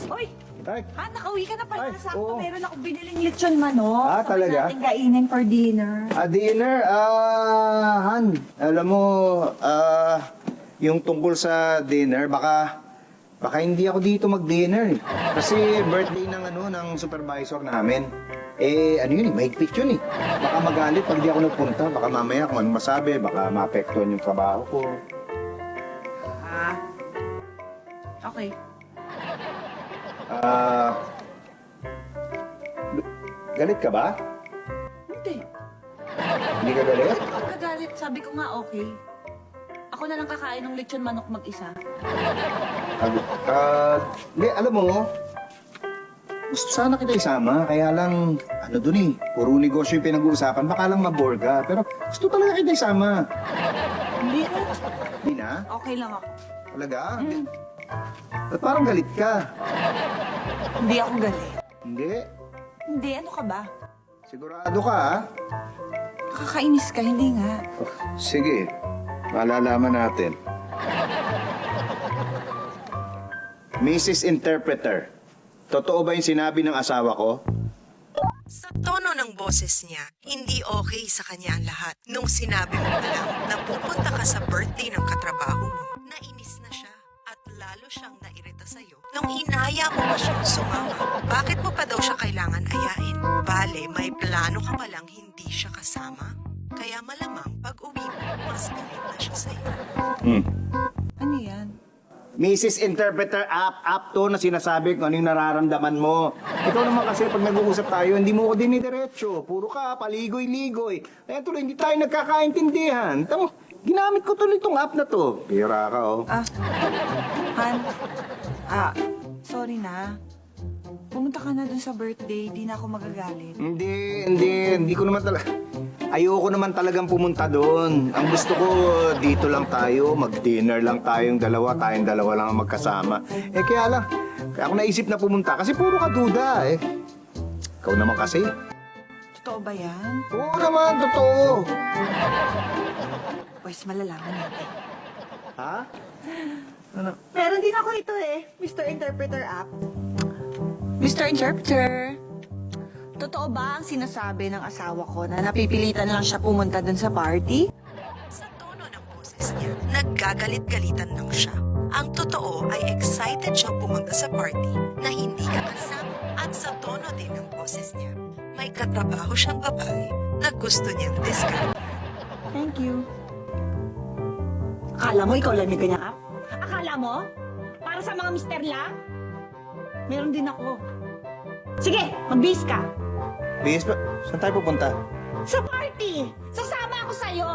Uy! Ay, Nakauwi ka na pala. Ay, Sakto, oo. meron ako biniling lechon manok. Talaga? Sabay natin kainin for dinner. dinner, Han, alam mo, yung tungkol sa dinner, baka hindi ako dito mag-dinner eh. Kasi birthday ng supervisor namin. Ano yun eh, mahigpit yun eh. Baka magalit pag di ako nagpunta, baka mamaya kung anong masabi, baka maapektuhan yung trabaho ko. Okay. Galit ka ba? Hindi. Hindi ka galit? Bakit ako kagalit? Sabi ko nga okay. Ako na lang kakain ng lechon manok mag-isa. Hindi, alam mo, gusto sana kita isama, kaya lang, dun eh, puro negosyo yung pinag-uusapan, baka lang mabore ka, pero gusto talaga kita isama. Hindi na. Hindi na? Okay lang ako. Talaga? At parang galit ka. Hindi ako galit. Hindi? Hindi, ano ka ba? Sigurado ka, ha? Nakakainis ka, hindi nga. Sige, malalaman natin. Mrs. Interpreter, totoo ba yung sinabi ng asawa ko? Sa tono ng boses niya, hindi okay sa kanya ang lahat. Nung sinabi mo pa lang na pupunta ka sa birthday ng katrabaho mo, nainis na siya at lalo siyang nairita sa'yo. Nung inaya mo pa siyang sumama, bakit mo pa daw siya kailangan ayain? Bale, may plano ka palang hindi siya kasama? Kaya malamang pag-uwi mo, mas galit na siya sa'yo. Ano yan? Mrs. Interpreter, up to na sinasabi kung ano yung nararamdaman mo. Ikaw naman kasi pag nag-uusap tayo, hindi mo ko dinidiretso. Puro ka, paligoy-ligoy. Kaya tuloy, hindi tayo nagkakaintindihan. Tamo, ginamit ko tuloy itong app na to. Pira ka, oh. Han, sorry na. Pumunta ka na dun sa birthday, di na ako magagalit. Hindi ko naman talaga. Ayoko naman talagang pumunta doon. Ang gusto ko, dito lang tayo, mag-dinner lang tayong dalawa lang ang magkasama. Kaya ako naisip na pumunta kasi puro ka duda eh. Ikaw naman kasi. Totoo ba yan? Oo naman, totoo. Pues malalaman natin. Ha? Meron din ako ito eh, Mr. Interpreter app. Mr. Interpreter, totoo ba ang sinasabi ng asawa ko na napipilitan lang siya pumunta dun sa party? Sa tono ng boses niya, naggagalit-galitan lang siya. Ang totoo ay excited siyang pumunta sa party na hindi ka kasama. At sa tono din ng boses niya, may katrabaho siyang babae na gusto niyang discard. Thank you. Akala mo ikaw lang may ganyang app? Akala mo? Para sa mga mister lang? Meron din ako. Sige, mag-bis ka. Bis, saan tayo pupunta? Sa party! Sasama ako sa'yo!